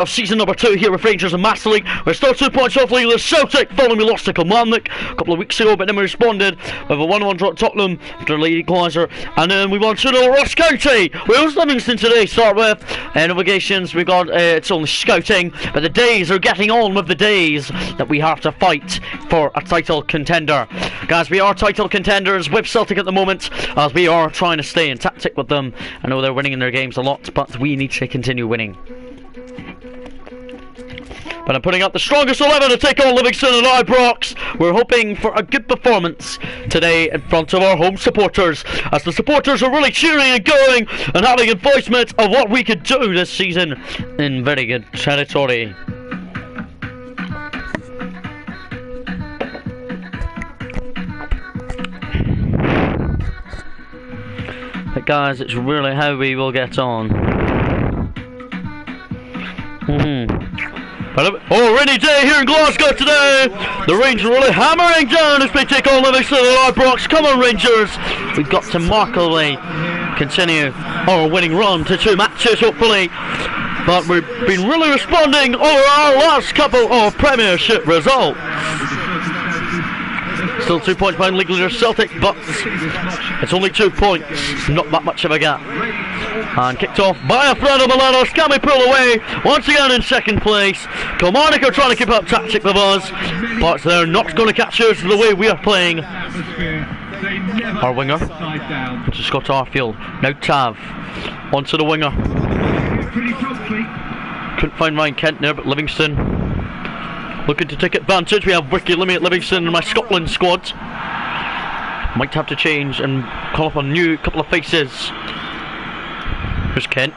Of season number 2 here with Rangers and Master League. We're still 2 points off leading with Celtic following we lost to Kilmarnock a couple of weeks ago, but then we responded with a 1-1 draw at Tottenham after a late equaliser, and then we won 2-0 Ross County. Wales Livingston today start with navigations. We got it's only scouting, but the days are getting on with the days that we have to fight for a title contender. Guys, we are title contenders with Celtic at the moment, as we are trying to stay in tactic with them. I know they're winning in their games a lot, but we need to continue winning. But I'm putting up the strongest 11 to take on Livingston and Ibrox. We're hoping for a good performance today in front of our home supporters, as the supporters are really cheering and going and having a voicement of what we could do this season in very good territory. But guys, it's really how we will get on. Oh, rainy day here in Glasgow today. The Rangers are really hammering down as we take on Livingston and Ibrox. Come on, Rangers. We've got to remarkably continue our winning run to 2 matches, hopefully. But we've been really responding over our last couple of Premiership results. Still 2 points behind league leader Celtic, but it's only 2 points. Not that much of a gap. And kicked off by a thread of Milanos. Can we pull away? Once again in second place. Kilmarnock are trying to keep up tactic with us, but they're not going to catch us the way we are playing. Our winger, which is Scott Arfield. Now Tav. Onto the winger. Couldn't find Ryan Kent there, but Livingston looking to take advantage. We have Ricky Limmy at Livingston in my Scotland squad. Might have to change and call up a new couple of faces. Here's Kent.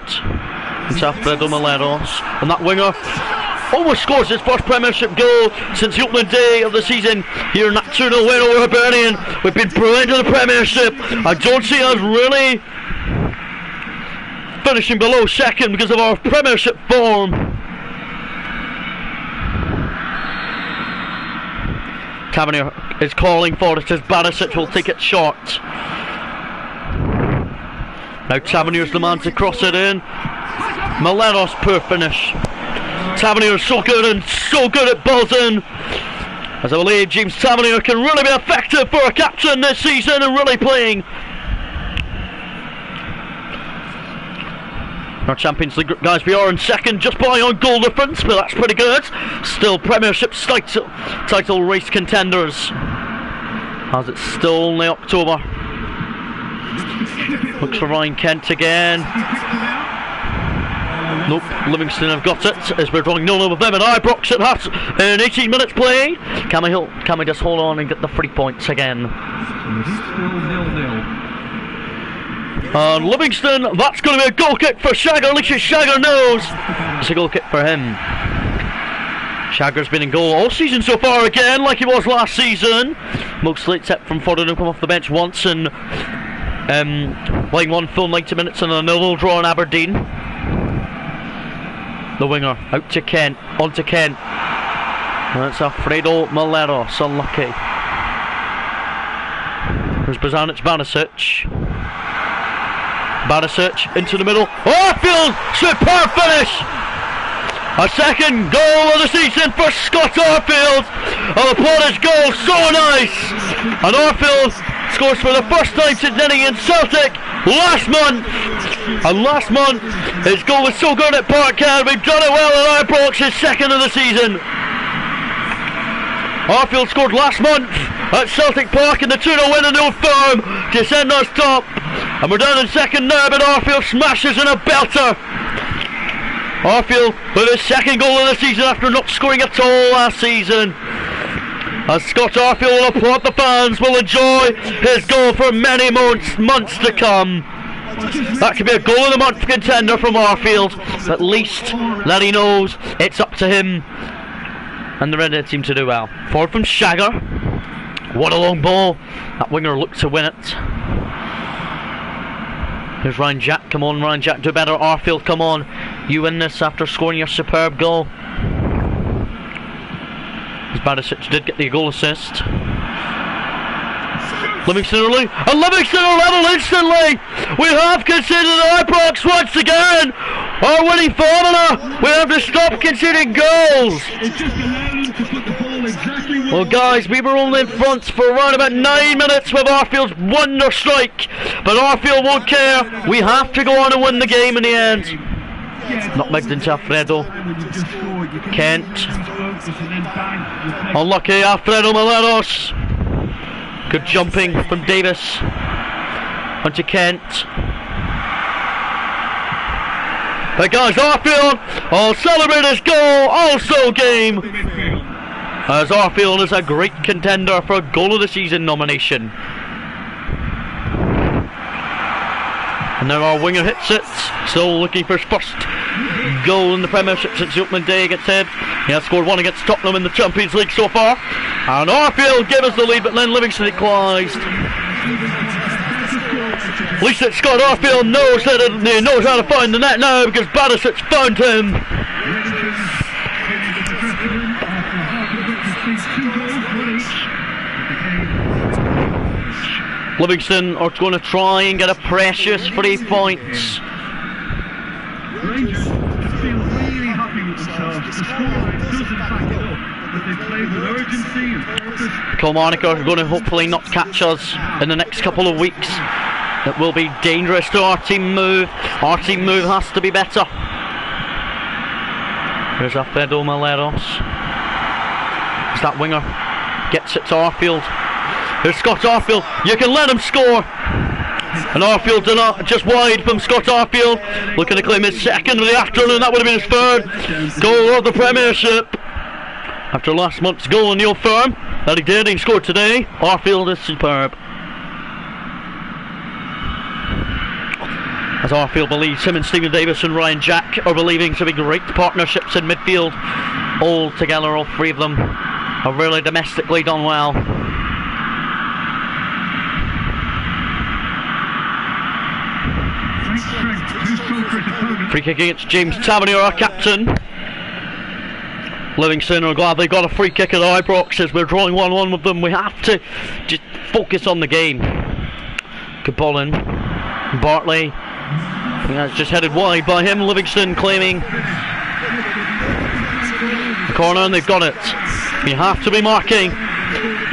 It's Alfredo Maleros. And that winger almost scores his first Premiership goal since the opening day of the season here in that 2-0 win over Hibernian. We've been brilliant in the Premiership. I don't see us really finishing below second because of our Premiership form. Tavernier is calling for it as Barisic will take it short. Now Tavernier's the man to cross it in. Maleros, poor finish. Tavernier is so good and so good at buzzing. As I believe James Tavernier can really be effective for a captain this season and really playing. Our Champions League group, guys, we are in second, just by on goal difference, but that's pretty good. Still Premiership title race contenders, as it's still only October. Looks for Ryan Kent again. Nope, Livingston have got it as we're drawing 0-0 with them, and Ibrox at half in 18 minutes play. Can we just hold on and get the 3 points again? And Livingston, that's going to be a goal kick for Shagger. At least Shagger knows it's a goal kick for him. Shagger's been in goal all season so far again, like he was last season. Mostly except from Fordham, who come off the bench once and playing one full 90 minutes and a 0-0 draw in Aberdeen. The winger out to Kent, on to Kent. That's Alfredo Maleros, unlucky. There's Bozanic, Barisic. Barisic into the middle. Arfield, superb finish! A second goal of the season for Scott Arfield. Oh, the Polish goal, so nice! And Arfield scores for the first time since netting in Celtic last month. And last month, his goal was so good at Parkhead. We've done it well at Ibrox, his second of the season. Arfield scored last month at Celtic Park in the 2-0 win in the Old Firm to send us top. And we're down in second now, but Arfield smashes in a belter. Arfield with his second goal of the season after not scoring at all last season. As Scott Arfield will applaud, the fans will enjoy his goal for many months to come. That could be a goal of the month contender from Arfield. At least that he knows it's up to him. And the Red seem to do well. Forward from Shagger. What a long ball. That winger looked to win it. Here's Ryan Jack. Come on, Ryan Jack, do better. Arfield, come on. You win this after scoring your superb goal. As Barisic did get the goal assist. Livingston are leading, and Livingston are level instantly. We have conceded Ibrox once again. our winning formula. We have to stop conceding goals. Well, guys, we were only in front for around about 9 minutes with Arfield's wonder strike, but Arfield won't care. We have to go on and win the game in the end. Nutmegged into Alfredo. Kent. Unlucky, Alfredo Maleros. Good jumping from Davis. Onto Kent. But guys, Arfield will celebrate his goal, also game. As Arfield is a great contender for a goal of the season nomination. And then our winger hits it, still looking for his first goal in the Premiership since the opening day against Hibs. He has scored one against Tottenham in the Champions League so far. And Arfield gave us the lead, but then Livingston equalised. At least that Scott Arfield knows that he knows how to find the net now, because Barisic's found him. Livingston are going to try and get a precious 3 points. Rangers feel really happy with themselves. The scoreline doesn't back it up, but they played with urgency and purpose. Kilmarnock are going to hopefully not catch us in the next couple of weeks. It will be dangerous to our team move. Our team move has to be better. There's Alfredo Maleros. It's that winger. Gets it to Arfield. Here's Scott Arfield. You can let him score. And Arfield just wide from Scott Arfield. Looking to claim his second of the afternoon. That would have been his third goal of the Premiership. After last month's goal in the Old Firm that he did, he scored today. Arfield is superb. As Arfield believes him and Stephen Davis and Ryan Jack are believing to be great partnerships in midfield. All together, all three of them have really domestically done well. Free kick against James Tavernier, our captain. Livingston are glad they got a free kick at Ibrox as we're drawing 1-1 with them. We have to just focus on the game. Good ball in. Bartley. That's just headed wide by him. Livingston claiming the corner, and they've got it. You have to be marking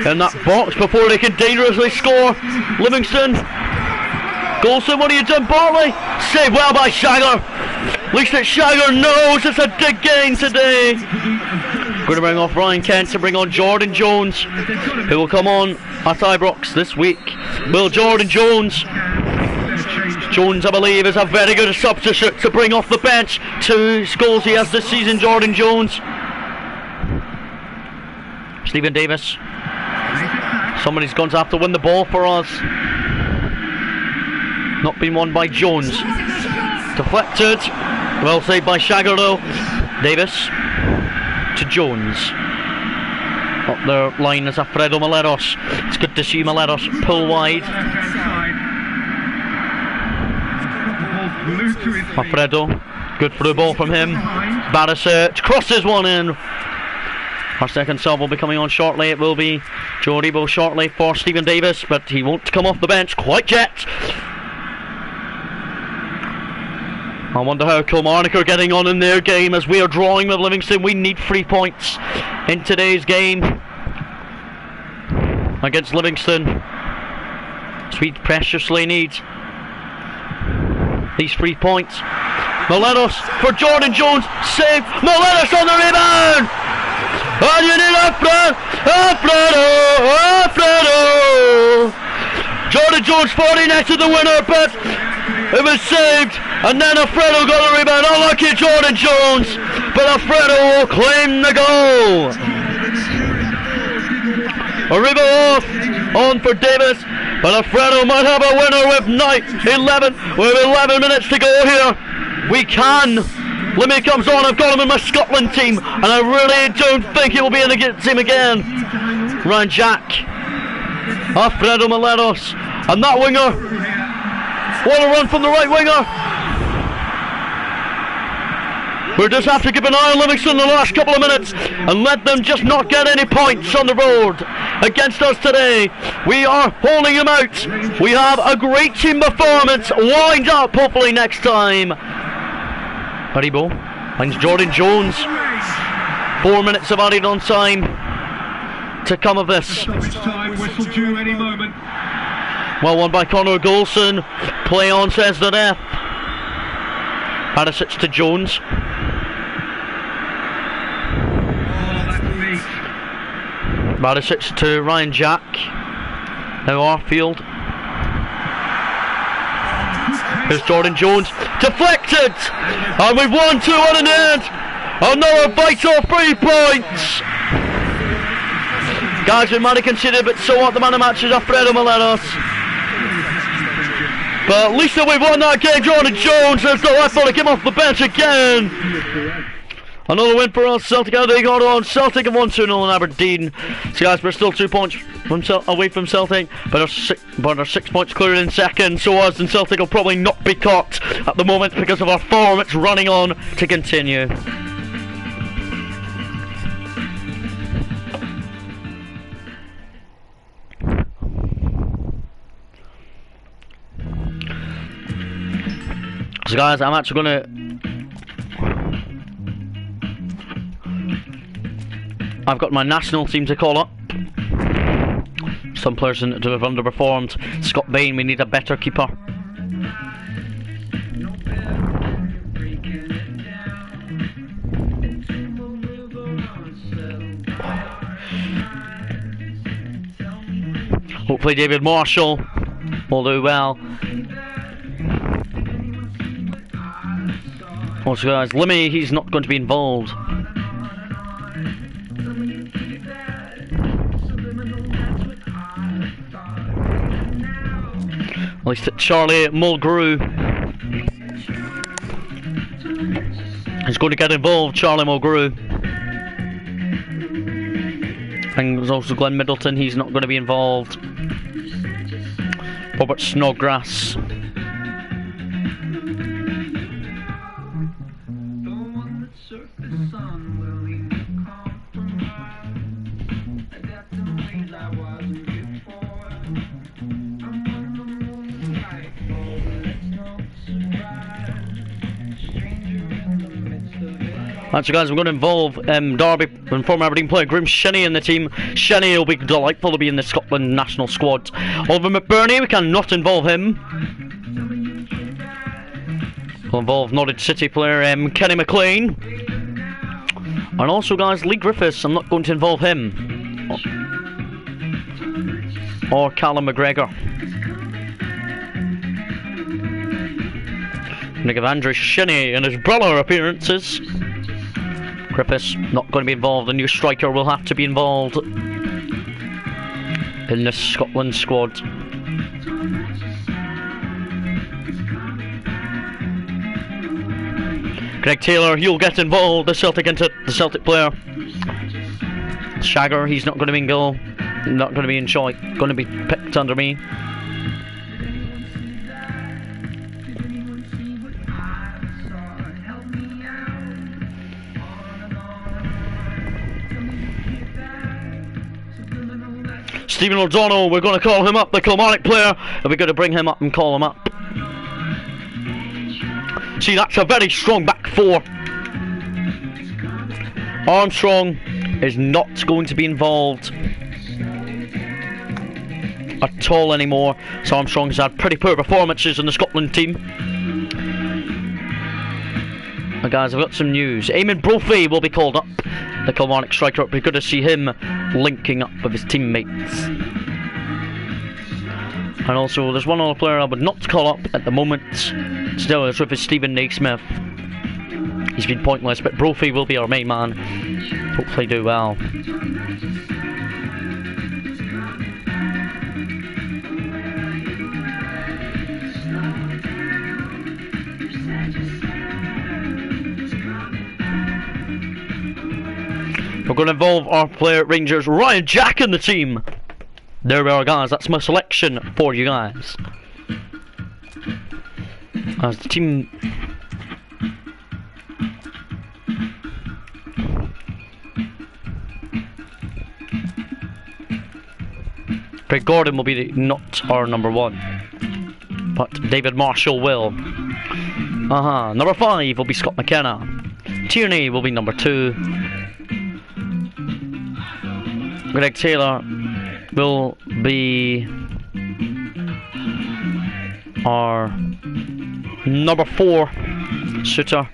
in that box before they can dangerously score. Livingston. Golson, what are you doing, Bartley? Saved well by Shagger. At least that Shagger knows it's a big game today. Going to bring off Ryan Kent to bring on Jordan Jones, who will come on at Ibrox this week. Will Jordan Jones. Jones, I believe, is a very good substitute to bring off the bench. 2 goals he has this season, Jordan Jones. Stephen Davis. Somebody's going to have to win the ball for us. Not been won by Jones. Deflected. Well saved by Shagger though. Davis to Jones. Up the line is Alfredo Maleros. It's good to see Maleros pull wide. Alfredo. Good through ball from him. Barisic crosses one in. Our second sub will be coming on shortly. It will be Joe Rebo shortly for Stephen Davis, but he won't come off the bench quite yet. I wonder how Kilmarnock are getting on in their game as we are drawing with Livingston. We need 3 points in today's game against Livingston. Sweet preciously needs these 3 points. Maleros for Jordan Jones. Save. Maleros on the rebound. And you need Alfredo. Jordan Jones 40 next to the winner, but it was saved. And then Alfredo got the rebound. Unlucky Jordan Jones, but Alfredo will claim the goal. Arriba off, on for Davis, but Alfredo might have a winner with 11 minutes to go here. We can. Limmy comes on. I've got him in my Scotland team, and I really don't think he will be in the team again. Ryan Jack, Alfredo Maleros, and that winger. What a run from the right winger. We'll just have to keep an eye on Livingston in the last couple of minutes and let them just not get any points on the road against us today. We are holding them out. We have a great team performance lined up hopefully next time. Haribo finds Jordan Jones. 4 minutes of added on time to come of this. Stoppage time, whistle due any moment. Well won by Connor Golson. Play on, says the ref. Barisic to Jones. Oh, that's neat. Barisic to Ryan Jack. Now Arfield. Here's Jordan Jones. Deflected! And we've won 2-1 in the end. Another vital 3 points. Guys, we might have considered, but so what? The man of match is Alfredo Moleros. But at least that we've won that game. Jordan Jones has the left footer, came off the bench again. Another win for us. Celtic out they got on. Celtic have won 2-0 in Aberdeen. So guys, we're still 2 points from away from Celtic, but are 6 points clear in second. So us and Celtic will probably not be caught at the moment because of our form. It's running on to continue. So guys, I'm actually gonna I've got my national team to call up. Some players to have underperformed. Scott Bain, we need a better keeper. Hopefully David Marshall will do well. Also guys, Limmy, he's not going to be involved. At least Charlie Mulgrew is going to get involved. Charlie Mulgrew. And there's also Glenn Middleton, he's not going to be involved. Robert Snodgrass. Actually guys, we're going to involve Derby and former Aberdeen player Graeme Shinnie in the team. Shinnie will be delightful to be in the Scotland national squad. Oliver McBurney, we cannot involve him. We'll involve Norwich City player Kenny McLean. And also guys, Lee Griffiths, I'm not going to involve him. Or Callum McGregor. I'm going to give Andrew Shinnie and his brother appearances. Griffiths not going to be involved. The new striker will have to be involved in the Scotland squad. Greg Taylor, he'll get involved. The Celtic player. Shagger, he's not going to be in goal. Not going to be in shot. Going to be picked under me. Stephen O'Donnell, we're going to call him up, the Kilmarnock player, and we're going to bring him up and call him up. See, that's a very strong back four. Armstrong is not going to be involved at all anymore, so Armstrong's had pretty poor performances in the Scotland team. And guys, I've got some news. Eamon Brophy will be called up, the Kilmarnock striker. It'll be good to see him linking up with his teammates. And also, there's one other player I would not call up at the moment. Still, it's with Stephen Naismith. He's been pointless, but Brophy will be our main man. Hopefully do well. We're going to involve our player at Rangers, Ryan Jack, in the team. There we are, guys. That's my selection for you guys. As the team... Craig Gordon will be not our number one, but David Marshall will. Number 5 will be Scott McKenna. Tierney will be number 2. Greg Taylor will be our number 4 shooter.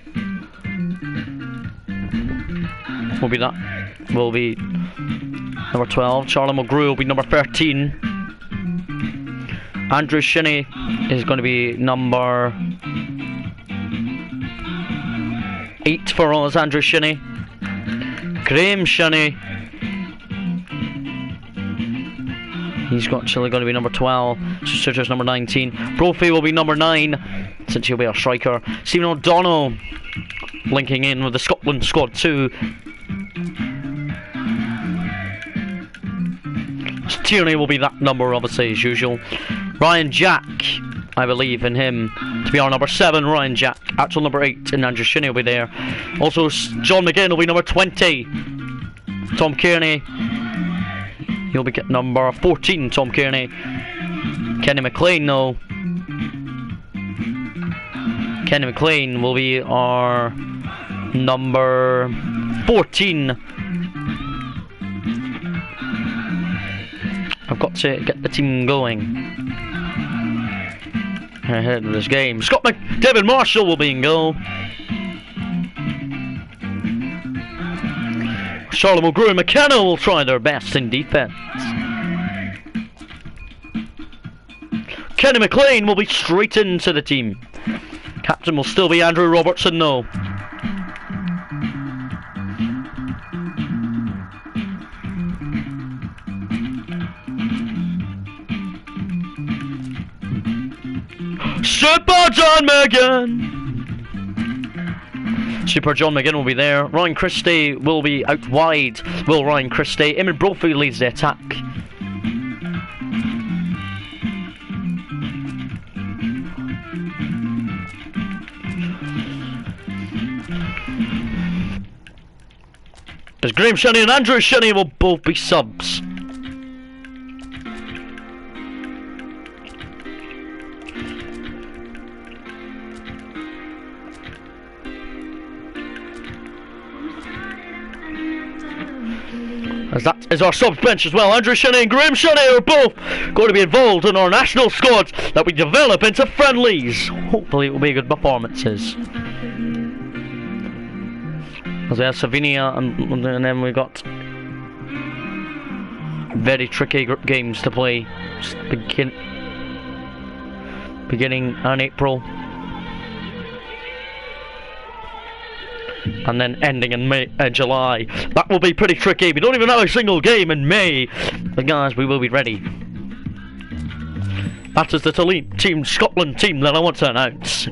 Will be number 12. Charlie Mulgrew will be number 13. Andrew Shinney is going to be number 8 for us. Andrew Shinney. Graham Shinney, he's actually going to be number 12. Shooter's number 19. Brophy will be number 9, since he'll be our striker. Stephen O'Donnell linking in with the Scotland squad too. Tierney will be that number, obviously, as usual. Ryan Jack, I believe in him to be our number 7. Ryan Jack, actual number 8, and Andrew Shinney will be there. Also, John McGinn will be number 20. Tom Kearney, he'll be number 14. Tom Kearney. Kenny McLean, though. Kenny McLean will be our number 14. I've got to get the team going ahead of this game. David Marshall will be in goal. Charlie Mulgrew and McKenna will try their best in defence. Kenny McLean will be straight into the team. Captain will still be Andrew Robertson, though. Super John McGinn! Super John McGinn will be there. Ryan Christie will be out wide. Will Ryan Christie. Eamon Brophy leads the attack. As Graham Shinney and Andrew Shinney will both be subs. As that is our subs bench as well. Andrew Shinney and Graham Shinney are both going to be involved in our national squad that we develop into friendlies. Hopefully it will be good performances. As we have Savinia and then we got very tricky group games to play beginning in April and then ending in July. That will be pretty tricky. We don't even have a single game in May, but guys, we will be ready. That is the Team Scotland team that I want to announce.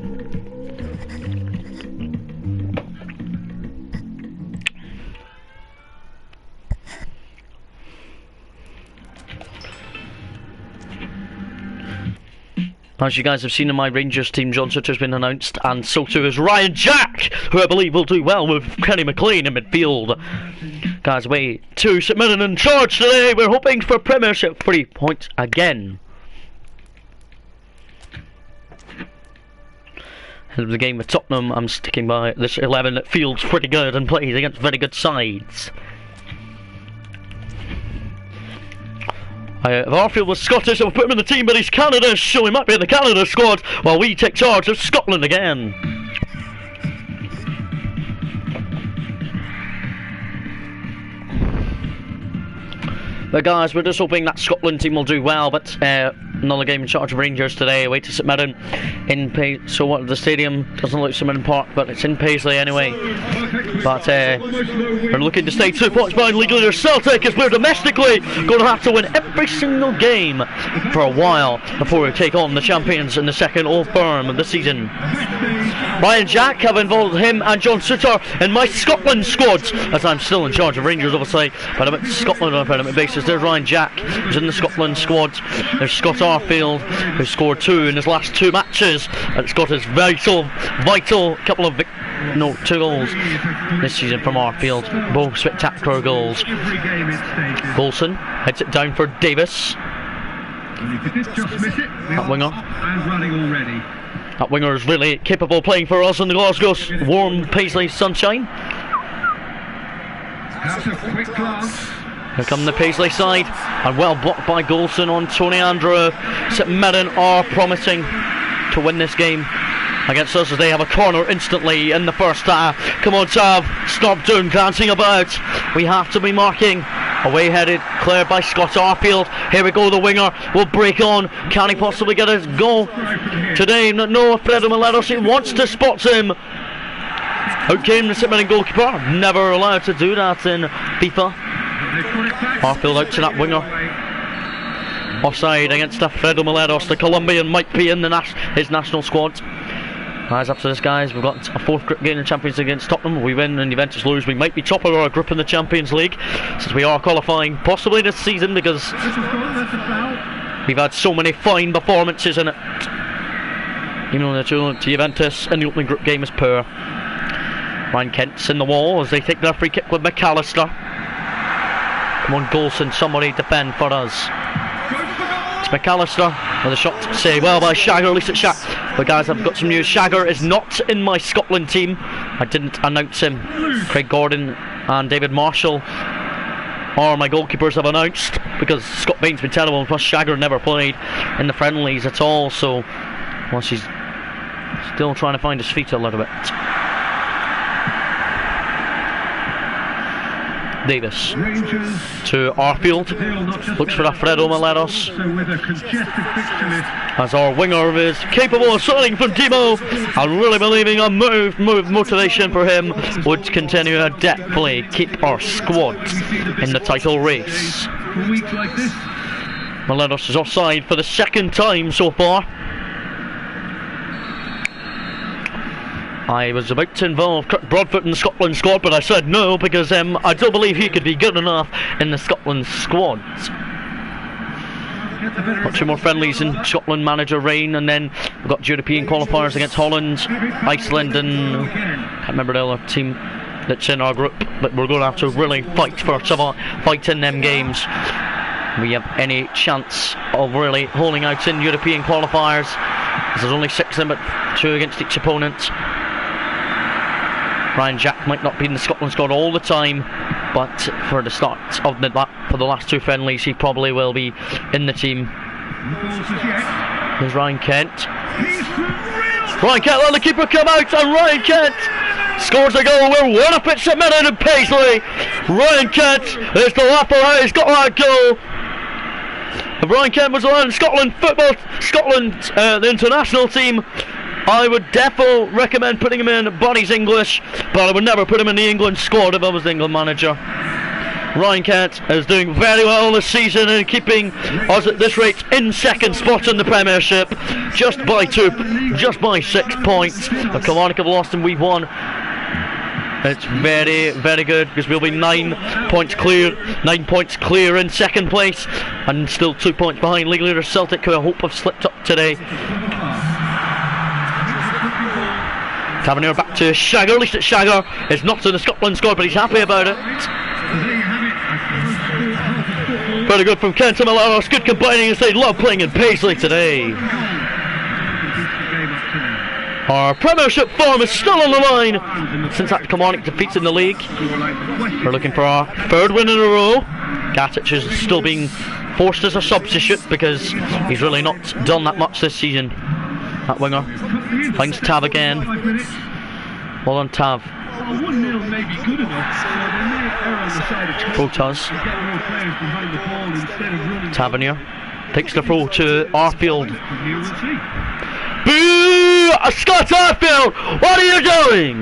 As you guys have seen in my Rangers team, John Sutter has been announced, and so too is Ryan Jack, who I believe will do well with Kenny McLean in midfield. Guys, away to St Mirren in charge today. We're hoping for Premiership 3 points again. Ahead of the game with Tottenham, I'm sticking by this 11 that feels pretty good and plays against very good sides. Arfield was Scottish, and we'll put him in the team, but he's Canada, so he might be in the Canada squad while we take charge of Scotland again. But guys, we're just hoping that Scotland team will do well, but another game in charge of Rangers today, away to St Mirren in so what the stadium doesn't look St Mirren Park, but it's in Paisley anyway. But we're looking to stay 2 points behind league leader Celtic, as we're domestically going to have to win every single game for a while before we take on the champions in the second Old Firm of the season. Ryan Jack, have involved him and John Sutter in my Scotland squad, as I'm still in charge of Rangers, obviously, but I'm at Scotland on a permanent basis. There's Ryan Jack, who's in the Scotland squad. There's Scott Arfield, who scored 2 in his last 2 matches, and Scott is vital couple of 2 goals this season from Arfield, both spectacular goals. Golson heads it down for Davis. That winger. That winger is really capable of playing for us in the Glasgow warm Paisley sunshine. That's a quick glance. Here come the Paisley side, and well blocked by Golson on Tony Andrew. St Mirren are promising to win this game against us as they have a corner instantly in the first half. Come on, Tav, stop doing glancing about. We have to be marking. Away headed, cleared by Scott Arfield. Here we go, the winger will break on. Can he possibly get his goal today? No, Fredo Miletos, he wants to spot him. Out came the St Mirren goalkeeper. Never allowed to do that in FIFA. Arfield out to that winger. Offside against Fredo Miletos. The Colombian might be in his national squad. As up to this, guys, we've got a fourth game in the Champions League against Tottenham. We win and Juventus lose, we might be top of our group in the Champions League, since we are qualifying possibly this season, because we've had so many fine performances in it. Even though the two to Juventus in the opening group game is poor. Ryan Kent's in the wall as they take their free kick with McAllister. Come on, Golson, somebody defend for us. It's McAllister with a shot saved well by Shagger, at least it's Shag. But guys, I've got some news. Shagger is not in my Scotland team. I didn't announce him. Craig Gordon and David Marshall are my goalkeepers have announced, because Scott Bain's been terrible, and plus Shagger never played in the friendlies at all, so well, she's still trying to find his feet a little bit. Davis to Arfield, looks for Alfredo Miletos, as our winger is capable of signing from Demo. I'm really believing a motivation for him would continue to definitely keep our squad in the title race. Miletos is offside for the second time so far. I was about to involve Kirk Broadfoot in the Scotland squad, but I said no, because I don't believe he could be good enough in the Scotland squad. Got two more friendlies in Scotland, manager reign, and then we've got European qualifiers against Holland, Iceland, and I can't remember the other team that's in our group, but we're going to have to really fight in them games. We have any chance of really holding out in European qualifiers. There's only 6 in, but 2 against each opponent. Ryan Jack might not be in the Scotland squad all the time, but for the start of for the last 2 friendlies, he probably will be in the team. There's Ryan Kent. Ryan Kent, let the keeper come out, and Ryan Kent scores a goal. We're 1 up at St Mirren and Paisley. Ryan Kent is the laugher out. He's got that goal. If Ryan Kent was allowed in Scotland, the international team, I would definitely recommend putting him in, but he's English, but I would never put him in the England squad if I was the England manager. Ryan Kent is doing very well this season and keeping us at this rate in 2nd spot in the Premiership, just by 6 points. The Kilmarnock have lost and we've won. It's very, very good, because we'll be 9 points clear in 2nd place, and still 2 points behind league leader Celtic, who I hope have slipped up today. Tavernier back to Shagger. At least it's Shagger. It's not in the Scotland squad, but he's happy about it. Very good from Kent and Miletos. Good combining, as they love playing in Paisley today. Our Premiership form is still on the line since that Kilmarnock defeats in the league. We're looking for our 3rd win in a row. Gatic is still being forced as a substitute because he's really not done that much this season. That winger finds Tav again. Well done, Tav. Protas. Tavernier takes the throw to Arfield. Boo! Scott Arfield! What are you doing?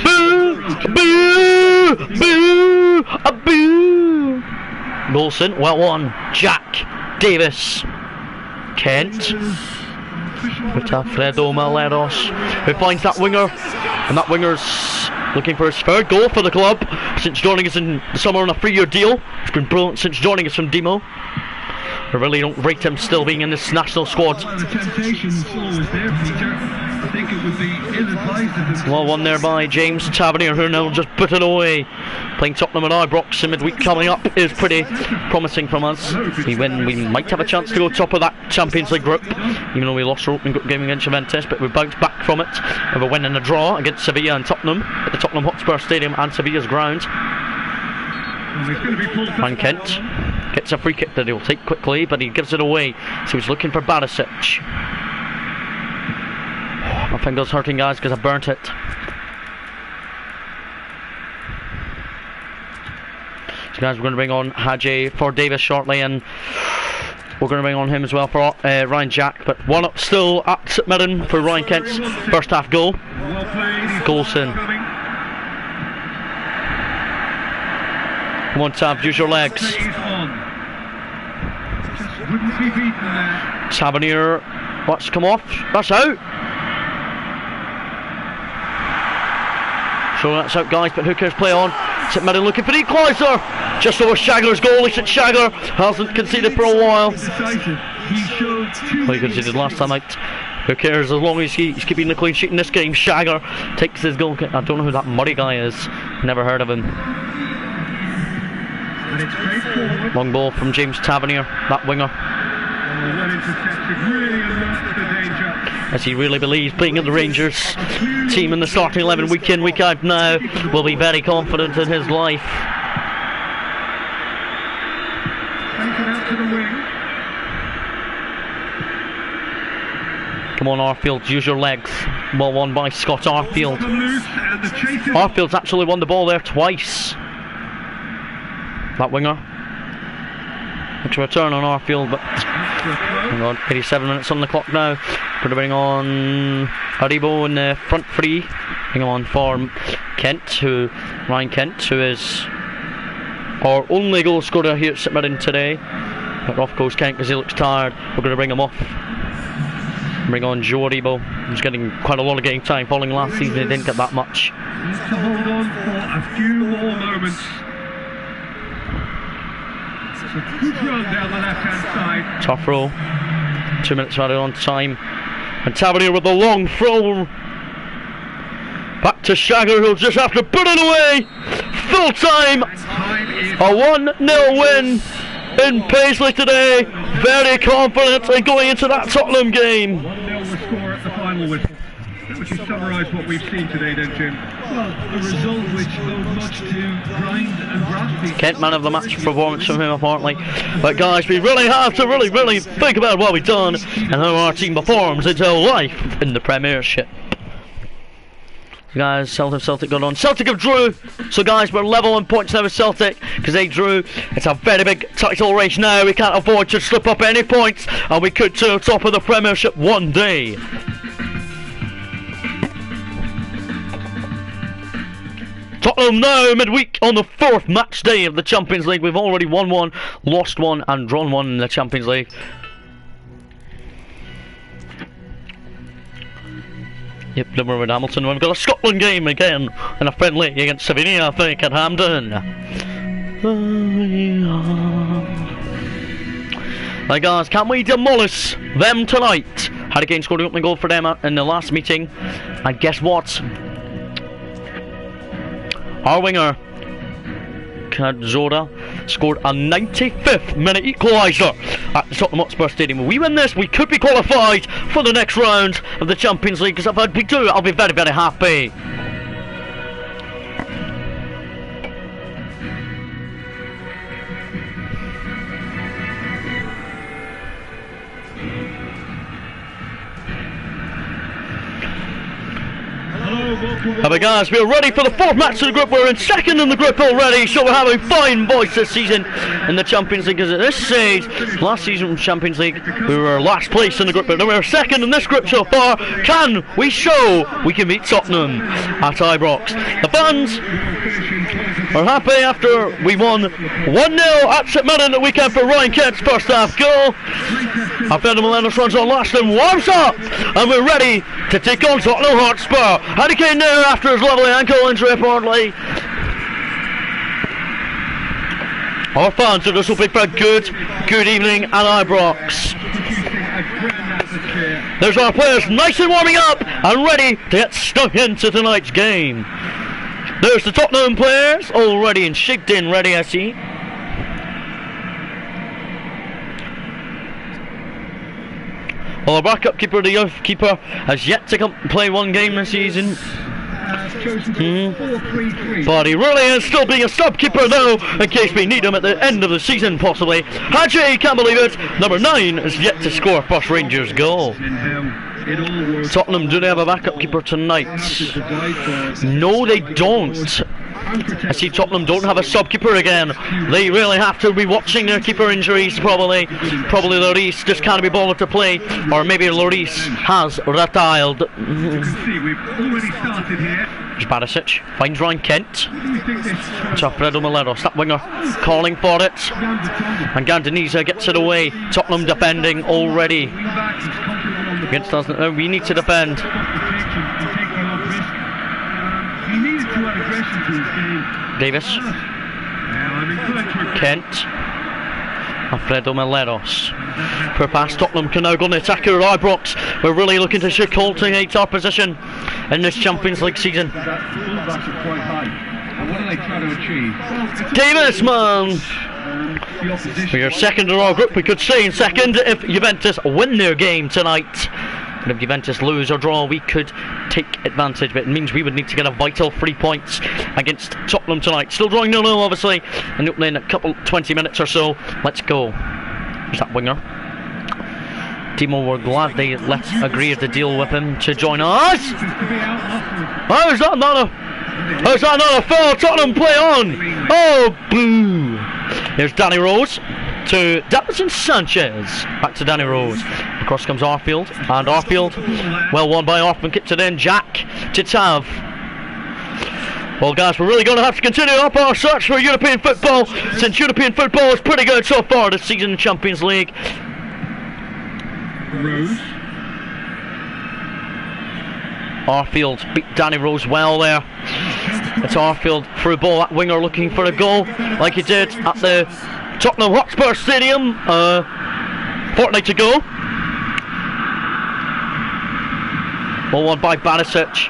Boo! Boo! Boo! A boo! Golson, well won. Jack Davis. Kent. With Alfredo Miletos, who finds that winger, and that winger's looking for his 3rd goal for the club since joining us in the summer on a 3-year deal. It's been brilliant since joining us from Demo. I really don't rate him still being in this national squad. Well, the temptation's always there, Peter. I think it would be ill-advised of him. Well, one there by James Tavernier, who now just put it away. Playing Tottenham and Ibrox in midweek coming up is pretty promising from us. We win, we might have a chance to go top of that Champions League group, even though we lost our opening group game against Juventus, but we bounced back from it with a win and a draw against Sevilla and Tottenham at the Tottenham Hotspur Stadium and Sevilla's ground. Ryan Kent gets a free kick that he'll take quickly, but he gives it away, so he's looking for Barisic. My finger's hurting, guys, because I burnt it. So guys, we're going to bring on Hadji for Davis shortly, and we're going to bring on him as well for Ryan Jack, but 1-up still at St Mirren for Ryan Kent's first half goal. Goalson. Come on, Tab, use your legs. Tavernier, what's come off? That's out. So that's out, guys, but who cares? Play on. St Mirren looking for the equaliser. Just over Shagler's goal. At Shagler hasn't conceded for a while. Well, he conceded last time out. Who cares? As long as he's keeping the clean sheet in this game. Shagler takes his goal. I don't know who that Murray guy is. Never heard of him. Long ball from James Tavernier, that winger. As he really believes being in the Rangers team in the starting 11 week in, week out now, will be very confident in his life. Come on, Arfield, use your legs. Ball won by Scott Arfield. Arfield's actually won the ball there twice. That winger. It's a return on Arfield, but hang on, 87 minutes on the clock now. Going to bring on Haribo in the front three. Hang on for Ryan Kent, who is our only goal scorer here at St Mirren today. But off goes Kent because he looks tired. We're going to bring him off. Bring on Joe Haribo, who's getting quite a lot of game time. Following last season, he didn't get that much. Needs to hold on for a few more moments. It's a good run down the left-hand side. Tough roll. 2 minutes added on time. And Tavernier with the long throw. Back to Shagger, who'll just have to put it away. Full time. A 1-0 win in Paisley today. Very confident in going into that Tottenham game. 1-0 the score at the final whistle. Would you summarise what we've seen today then, Jim? Well, a result which owed much to grind and graft. Kent man of the match performance from him apparently. But guys, we really have to really think about what we've done and how our team performs into life in the Premiership. Guys, Celtic got on. Celtic have drew, so guys, we're level in points now with Celtic because they drew. It's a very big title race now. We can't afford to slip up any points, and we could to the top of the Premiership one day. Tottenham now midweek on the 4th match day of the Champions League. We've already won one, lost one, and drawn one in the Champions League. Yep, then we're with Hamilton. We've got a Scotland game again in a friendly against Sevilla, I think, at Hampden. Right, guys, can we demolish them tonight? Harry Kane scored the opening goal for them in the last meeting. And guess what? Our winger, Cazorla, scored a 95th minute equaliser at the Tottenham Hotspur Stadium. If we win this, we could be qualified for the next round of the Champions League, because if we do, I'll be very, very happy. But guys, we're ready for the 4th match of the group. We're in 2nd in the group already, so we're having fine boys this season in the Champions League. Because at this stage, last season in Champions League, we were last place in the group, but now we're 2nd in this group so far. Can we show we can beat Tottenham at Ibrox? The fans are happy after we won 1-0 at St Mirren the weekend for Ryan Kent's first half goal. Alfredo Morelos runs on last and warms up, and we're ready to take on Tottenham Hotspur. Harry Kane there after his lovely ankle injury apparently. our fans are just hoping for a good evening at Ibrox. There's our players nice and warming up and ready to get stuck into tonight's game. There's the Tottenham players already and shaped in ready, I see. Well, the backup keeper, the youth keeper, has yet to come play one game this season. But he really is still being a sub keeper though, in case we need him at the end of the season possibly. Hadji, can't believe it, number 9 is yet to score first Rangers goal. Tottenham, do they have a backup keeper tonight? No, they don't. I see Tottenham don't have a sub-keeper again. They really have to be watching their keeper injuries probably. Probably Lloris just can't be bothered to play, or maybe Lloris has retired. You can see we've already started here. There's Barisic, finds Ryan Kent. It's Alfredo Meleros, that winger calling for it. And Gandaniza gets it away. Tottenham defending already. Against us, we need to defend. Davis, Kent, Alfredo Meleros. Per pass, Tottenham can now go on the attack here at Ibrox. We're really looking to cultivate our position in this Champions League season. Davis, man! We are second in our group, we could say in second if Juventus win their game tonight. And if Juventus lose or draw, we could take advantage, but it means we would need to get a vital 3 points against Tottenham tonight. Still drawing 0-0 obviously, and opening a couple 20 minutes or so. Let's go. There's that winger. Timo, we're glad they agreed to deal with him to join us. How is that not a foul? Tottenham play on. Oh, boo. There's Danny Rose to Davison Sanchez. Back to Danny Rose. Across comes Arfield, and Arfield, well won by Orphan, keeps it in. Jack to Tav. Well guys, we're really going to have to continue up our search for European football, since European football is pretty good so far this season in the Champions League. Rose. Arfield beat Danny Rose well there. It's Arfield through ball at winger looking for a goal, like he did at the Tottenham Hotspur Stadium fortnight ago. Ball won by Barisic.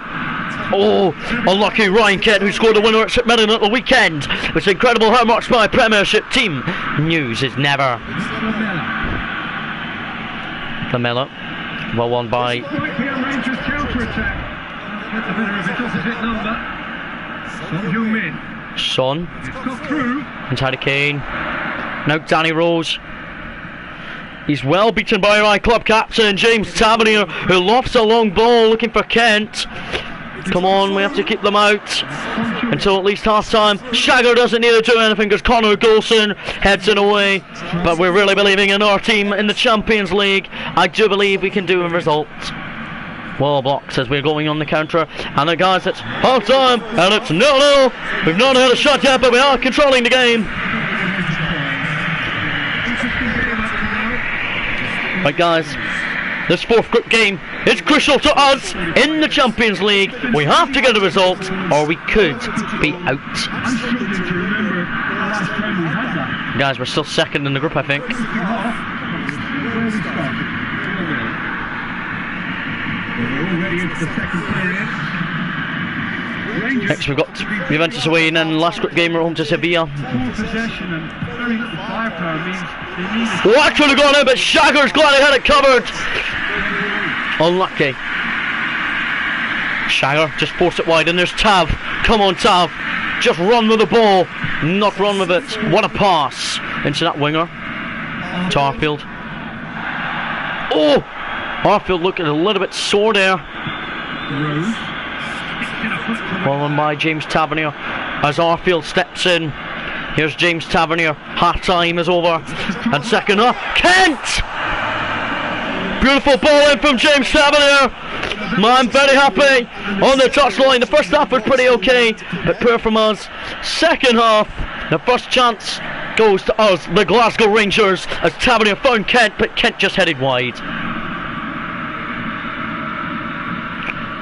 Oh, unlucky Ryan Kent, who scored the winner at St Mirren at the weekend. It's incredible how much my Premiership team news is never. Lamella, well won by Son. And Harry Kane. Now Danny Rose. He's well beaten by our club captain James Tavernier, who lofts a long ball looking for Kent. Come on, we have to keep them out until at least half time. Shagger doesn't need to do anything because Connor Golson heads it away. But we're really believing in our team in the Champions League. I do believe we can do a result. Well blocked as we're going on the counter. And the guys, it's half time and it's 0-0. We've not had a shot yet, but we are controlling the game. Right guys, this fourth group game is crucial to us in the Champions League. We have to get a result or we could be out. Guys, we're still second in the group, I think. Next we've got Juventus away and then last group game we're home to Sevilla. That could have gone in, but Shagger's glad he had it covered. Unlucky. Shagger just forced it wide and there's Tav. Come on Tav, just run with the ball, not run with it. What a pass into that winger. Tarfield. Oh, Arfield looking a little bit sore there. Well on by James Tavernier as Arfield steps in. Here's James Tavernier. Half time is over and second half. Kent! Beautiful ball in from James Tavernier. I'm very happy on the touchline. The first half was pretty okay, but poor from us. Second half, the first chance goes to us, the Glasgow Rangers, as Tavernier found Kent, but Kent just headed wide.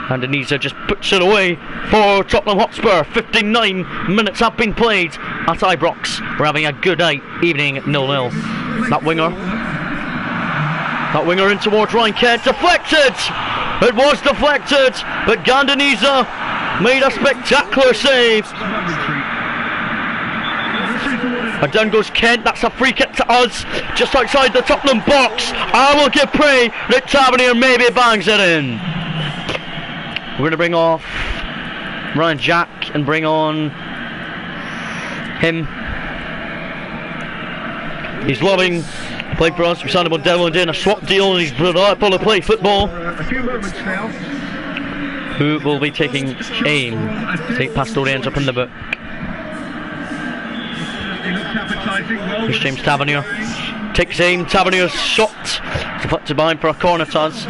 And Anisa just puts it away for Tottenham Hotspur. 59 minutes have been played at Ibrox. We're having a good night, evening 0-0. That winger in towards Ryan Kent, deflected! It was deflected, but Gandaniza made a spectacular save. And down goes Kent, that's a free kick to us, just outside the Tottenham box. I will give prey that Tavernier maybe bangs it in. We're going to bring off Ryan Jack and bring on him. He's loving playing for us. We signed him on Devil and in a swap deal, and he's delightful to play football. Who will be taking aim? Take Pastorians up in the book. Here's James Tavernier. Takes aim. Tavernier's shot deflected by him for a corner to us.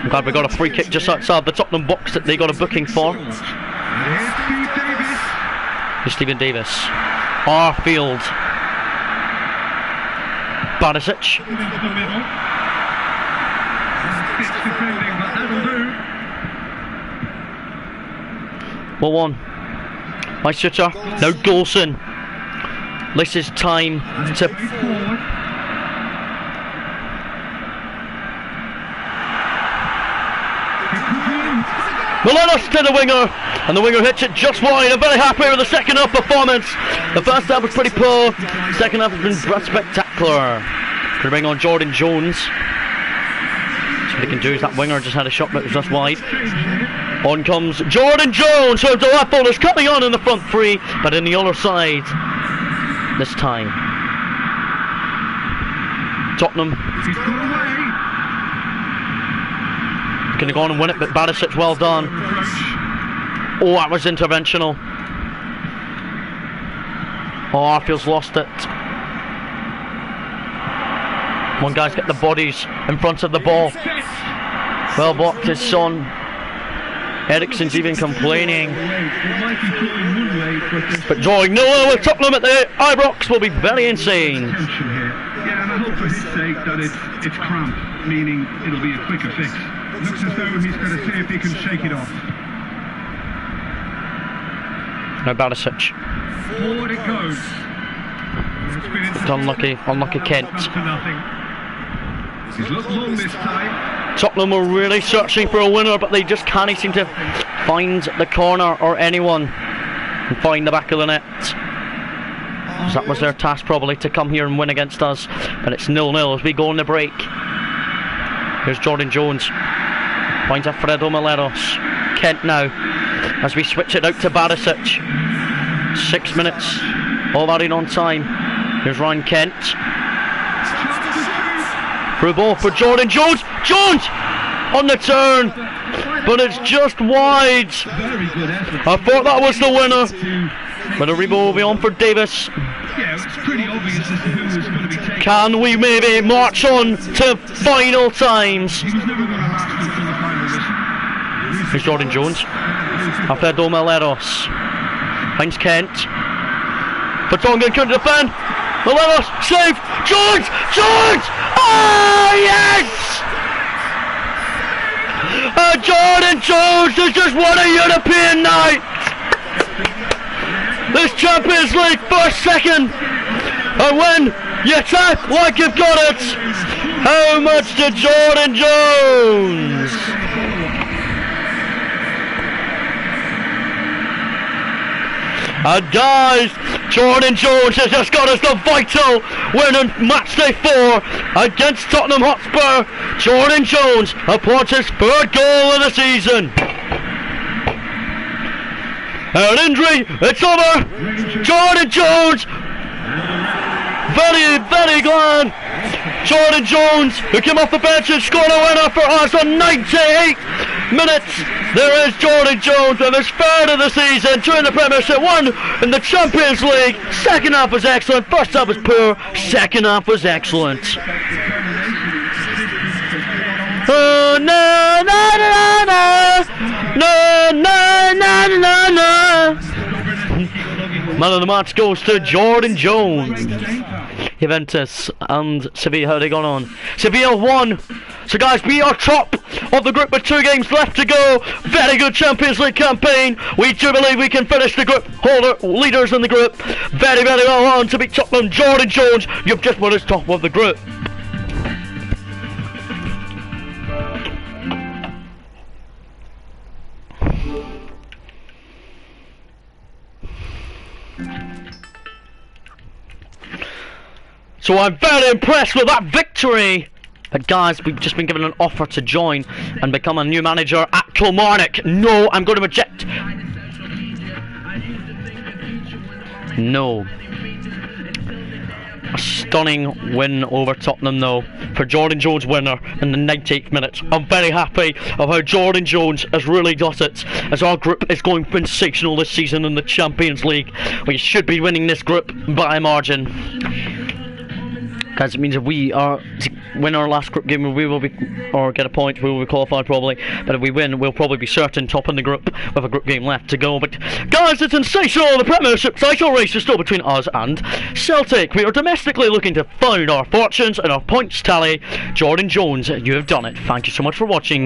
I'm glad we got a free kick just outside the Tottenham box that they got a booking for. Here's Stephen Davis. Arfield. Barisic. 1-1. My shooter. Now Golson. This is time to... Molenos to the winger, and the winger hits it just wide. I'm very happy with the second half performance. The first half was pretty poor, second half has been spectacular. Going to bring on Jordan Jones. So what he can do is that winger just had a shot but it was just wide. On comes Jordan Jones, so the left ball is coming on in the front three, but in the other side this time. Tottenham going to go on and win it, but Barisic, well done. Oh, that was interventional. Oh, Arfield's lost it. One guy's got the bodies in front of the ball. Well blocked his son. Ericsson's even complaining. But drawing 0-0 with Tottenham at the Ibrox will be very insane. Yeah, and I hope for his sake that it's cramp, meaning it'll be a quicker fix. Looks as though he's going to see if he can shake it off. No Barisic. Forward it goes. It's unlucky Kent. He's looked long this time. Tottenham were really searching for a winner, but they just can't seem to find the corner or anyone and find the back of the net. So that was their task probably, to come here and win against us. But it's 0-0 as we go on the break. Here's Jordan Jones. Finds Alfredo Moleros. Kent now as we switch it out to Barisic. 6 minutes. All adding on time. Here's Ryan Kent. Through ball for Jordan Jones. Jones on the turn, but it's just wide. I thought that was the winner, but a rebound will be on for Davis. Can we maybe march on to final times? Here's Jordan Jones. Alfredo Moleros finds Kent. Vertonghen couldn't defend. Moleros, save! Jones! Jones! Oh, yes! Jordan Jones has just won a European night! This Champions League first, second! And when you attack like you've got it, how much to Jordan Jones? And guys, Jordan Jones has just got us the vital win on matchday 4 against Tottenham Hotspur. Jordan Jones uploads his third goal of the season. An injury, it's over. Jordan Jones, very, very glad. Jordan Jones, who came off the bench and scored a winner for us on 98 minutes. There is Jordan Jones with his third of the season, 2 in the Premiership, 1 in the Champions League. Second half was excellent, first half was poor, second half was excellent. Oh, no, no, no, no, no, no, no, no. Man of the match goes to Jordan Jones. Juventus and Sevilla, how are they gone on? Sevilla won! So guys, we are top of the group with 2 games left to go. Very good Champions League campaign. We do believe we can finish the group leaders in the group. Very, very well on to beat Tottenham. Jordan Jones, you've just put us top of the group. So I'm very impressed with that victory. But guys, we've just been given an offer to join and become a new manager at Kilmarnock. No, I'm going to reject. No. A stunning win over Tottenham though, for Jordan Jones, winner in the 98th minute. I'm very happy of how Jordan Jones has really got it, as our group is going sensational this season in the Champions League. We should be winning this group by a margin. Guys, it means if we are to win our last group game, we will be, or get a point, we will be qualified probably. But if we win, we'll probably be certain top in the group with a group game left to go. But guys, it's sensational. The Premiership title race is still between us and Celtic. We are domestically looking to find our fortunes and our points tally. Jordan Jones, you have done it. Thank you so much for watching.